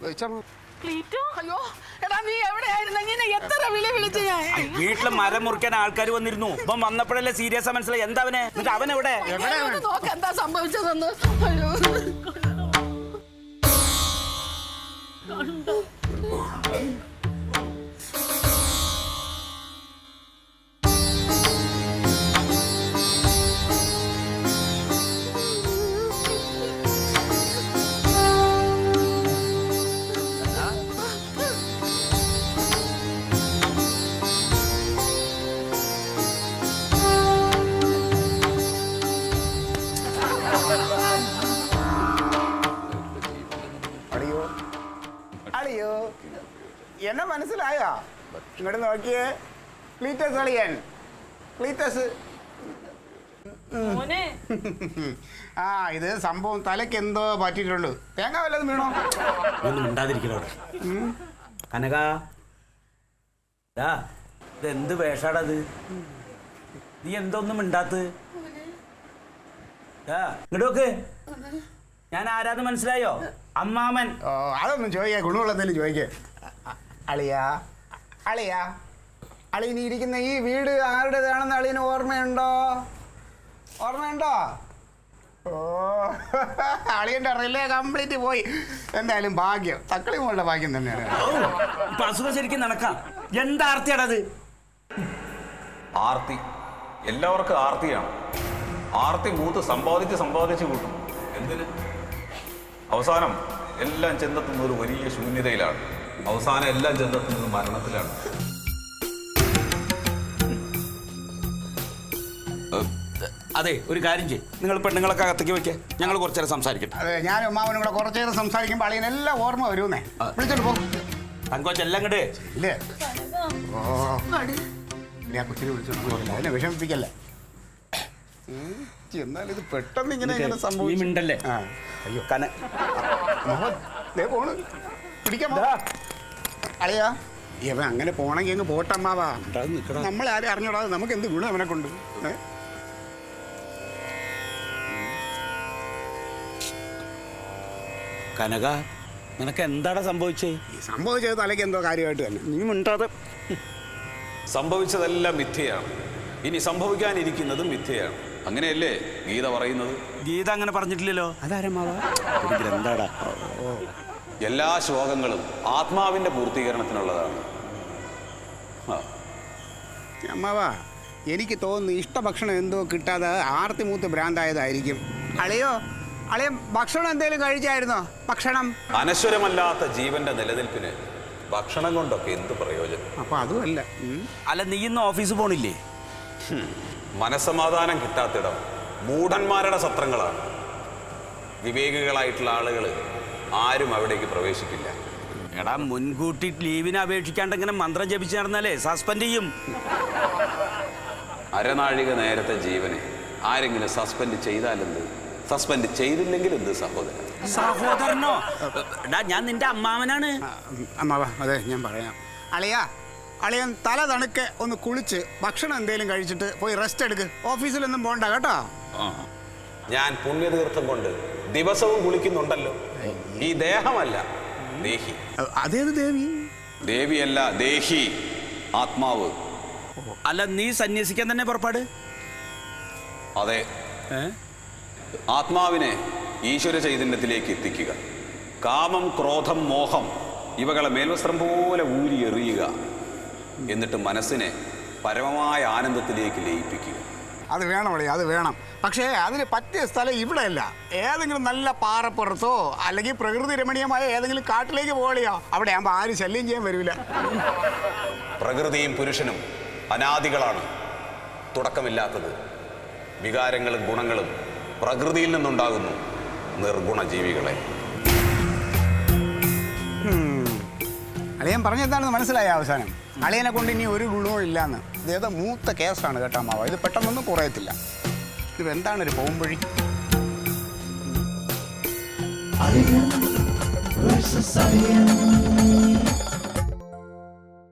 അയ്യോ എടാ നീ എവിടെയായിരുന്നു? ഇങ്ങനെ എത്ര വിളി വിളിച്ചു ഞാൻ. വീട്ടില് മരം മുറിക്കാൻ ആൾക്കാർ വന്നിരുന്നു. ഇപ്പം വന്നപ്പോഴല്ലേ സീരിയസ് മനസ്സിലായി. എന്താ അവനെ? എന്നിട്ട് അവൻ എവിടെ? നോക്ക് എന്താ സംഭവിച്ചതെന്ന്. അയ്യോ എന്നെ മനസ്സിലായോ? ഇങ്ങോട്ട് നോക്കിയേ, ക്ലീറ്റസ് അളിയൻ, ക്ലീറ്റസ്. ആ ഇത് സംഭവം തലയ്ക്ക് എന്തോ പറ്റിയിട്ടുള്ളൂ. തേങ്ങ വല്ലതും വീണോ? ഒന്നും ഉണ്ടാതിരിക്കണോ കനക? ഇതെന്ത് വേഷാടത്? നീ എന്തൊന്നും മിണ്ടാത്ത്? ഇങ്ങോട്ട് നോക്ക്. ഞാൻ ആരാന്ന് മനസ്സിലായോ? അമ്മാമൻ. ഓ അതൊന്നും ചോദിക്കേ, ഗുണമുള്ള എന്തെങ്കിലും ചോദിക്കേ. അളിയാ അളിയാ, അളിയന് ഇരിക്കുന്ന ഈ വീട് ആരുടേതാണെന്ന് അളിയന് ഓർമ്മയുണ്ടോ? ഓർമ്മയുണ്ടോ? ഓ അളിയൻ്റെ റിലേ കംപ്ലീറ്റ് പോയി. എന്തായാലും ഭാഗ്യം, തക്കളി മോളുടെ ഭാഗ്യം തന്നെയാണ്. ഇപ്പൊ അസുഖം ശരിക്കും നടക്കാം. എന്താ ആർത്തിയാണത്? ആർത്തി എല്ലാവർക്കും ആർത്തിയാണ്. ആർത്തി മൂത്ത് സമ്പാദിച്ച് കൂട്ടും. എന്തിന്? അവസാനം എല്ലാം ചെന്നെത്തുന്നത് ഒരു വലിയ ശൂന്യതയിലാണ്. അവസാനം എല്ലാം ചെന്നെത്തുന്നത് മരണത്തിലാണ്. അതെ, ഒരു കാര്യം ചെയ്യും. നിങ്ങൾ പെണ്ണുങ്ങളൊക്കെ അകത്തേക്ക് വെക്കേ, ഞങ്ങൾ കുറച്ചേരം സംസാരിക്കട്ടെ. അതെ, ഞാനും അമ്മാവനും കൂടെ കുറച്ചേരം സംസാരിക്കുമ്പോൾ അളിയനെല്ലാം ഓർമ്മ വരുന്നേ. വിളിച്ചോണ്ട് പോകും. തങ്കോച്ചെല്ലാം കണ്ടേ ഇല്ലേ? ഓ ഞാൻ കൊച്ചിനെ വിളിച്ചോണ്ട് അതിനെ വിഷമിപ്പിക്കല്ലേ. എന്നാൽ ഇത് പെട്ടെന്ന് ഇങ്ങനെ സംഭവിച്ചിണ്ടല്ലേ. അയ്യോ കന പോണ് പിടിക്കാൻ അളിയാ. ഇവൻ അങ്ങനെ പോണെങ്കിൽ അങ്ങ് പോട്ടമ്മാവാ. നമ്മളെ ആരും അറിഞ്ഞോടാതെ നമുക്ക് എന്ത് ഗുണം അവനെ കൊണ്ട്. കനക, നിനക്ക് എന്താടാ സംഭവിച്ചേ? സംഭവിച്ചത് തലയ്ക്ക് എന്തോ കാര്യമായിട്ട് തന്നെ. നീ മിണ്ടാതെ. സംഭവിച്ചതെല്ലാം മിഥ്യയാണ്. ഇനി സംഭവിക്കാനിരിക്കുന്നതും മിഥ്യയാണ്. അങ്ങനെയല്ലേ ഗീത പറയുന്നത്? ഗീത അങ്ങനെ പറഞ്ഞിട്ടില്ലല്ലോ. അതാരമ്മാവാ? എന്താടാ? എല്ലാ ശ്ലോകങ്ങളും ആത്മാവിന്റെ പൂർത്തീകരണത്തിനുള്ളതാണ്. അമ്മാവാ, എനിക്ക് തോന്നുന്നു ഇഷ്ടഭക്ഷണം എന്തോ കിട്ടാതെ ആർത്തി മൂത്ത് ഭ്രാന്തായതായിരിക്കും. അളിയോ, അളിയ ഭക്ഷണം എന്തേലും കഴിച്ചായിരുന്നോ? ഭക്ഷണം അനശ്വരമല്ലാത്ത ജീവന്റെ നിലനിൽപ്പിന് ഭക്ഷണം കൊണ്ടൊക്കെ എന്ത് പ്രയോജനം? അപ്പൊ അതുമല്ല. അല്ല, നീ ഇന്ന് ഓഫീസ് പോണില്ലേ? മനസ്സമാധാനം കിട്ടാത്തിടം മൂഢന്മാരുടെ സത്രങ്ങളാണ്. വിവേകികളായിട്ടുള്ള ആളുകൾ ആരും അവിടേക്ക് പ്രവേശിക്കില്ല. എടാ, മുൻകൂട്ടി ലീവിന് അപേക്ഷിക്കാണ്ട് ഇങ്ങനെ മന്ത്രം ജപിച്ച് നടന്നാലേ സസ്പെൻഡ് ചെയ്യും. അരനാഴിക നേരത്തെ ജീവനെ ആരെങ്കിലും സസ്പെൻഡ് ചെയ്താലെന്ത്? സസ്പെൻഡ് ചെയ്തില്ലെങ്കിൽ എന്ത് സഹോദരൻ? സഹോദരനോ? എടാ, ഞാൻ നിന്റെ അമ്മാവനാണ്. അമ്മാവാ, അതെ ഞാൻ പറയാം. അളിയാ, അളിയൻ തല തണുക്കെ ഒന്ന് കുളിച്ച് ഭക്ഷണം എന്തേലും കഴിച്ചിട്ട് പോയി റെസ്റ്റ് എടുക്ക്. ഓഫീസിലൊന്നും പോണ്ട കേട്ടോ. ഞാൻ പുണ്യതീർത്ഥം കൊണ്ട് ദിവസവും കുളിക്കുന്നുണ്ടല്ലോ. ഈ ദേഹമല്ല, ദേഹി. അതേത് ദേവി? ദേവിയല്ല, ദേഹി, ആത്മാവ്. അല്ല, നീ സന്യസിക്കാൻ തന്നെ പുറപ്പാട്? അതെ, ആത്മാവിനെ ഈശ്വര ചൈതന്യത്തിലേക്ക് എത്തിക്കുക. കാമം, ക്രോധം, മോഹം ഇവകളെ മേൽവസ്ത്രം പോലെ ഊരി എറിയുക. എന്നിട്ട് മനസ്സിനെ പരമമായ ആനന്ദത്തിലേക്ക് ലയിപ്പിക്കുക. അത് വേണം അളിയ, അത് വേണം. പക്ഷേ അതിന് പറ്റിയ സ്ഥലം ഇവിടെയല്ല. ഏതെങ്കിലും നല്ല പാറപ്പുറത്തോ അല്ലെങ്കിൽ പ്രകൃതി രമണീയമായ ഏതെങ്കിലും കാട്ടിലേക്ക് പോകളിയോ. അവിടെ ആകുമ്പോൾ ആരും ശല്യം ചെയ്യാൻ വരില്ല. പ്രകൃതിയും പുരുഷനും അനാദികളാണ്, തുടക്കമില്ലാത്തത്. വികാരങ്ങളും ഗുണങ്ങളും പ്രകൃതിയിൽ നിന്നുണ്ടാകുന്നു. നിർഗുണ ജീവികളെ. അളിയൻ പറഞ്ഞെന്താണെന്ന് മനസ്സിലായ അവസാനം? അളിയനെ കൊണ്ട് ഇനി ഒരു ഗുണവും ഇല്ലാന്ന്. ഇതേതോ മൂത്ത കേസാണ് കേട്ടോ മാവ. ഇത് പെട്ടെന്നൊന്നും കുറയത്തില്ല. ഇത് എന്താണ് ഒരു പോകുമ്പഴി? Alien versus Alien.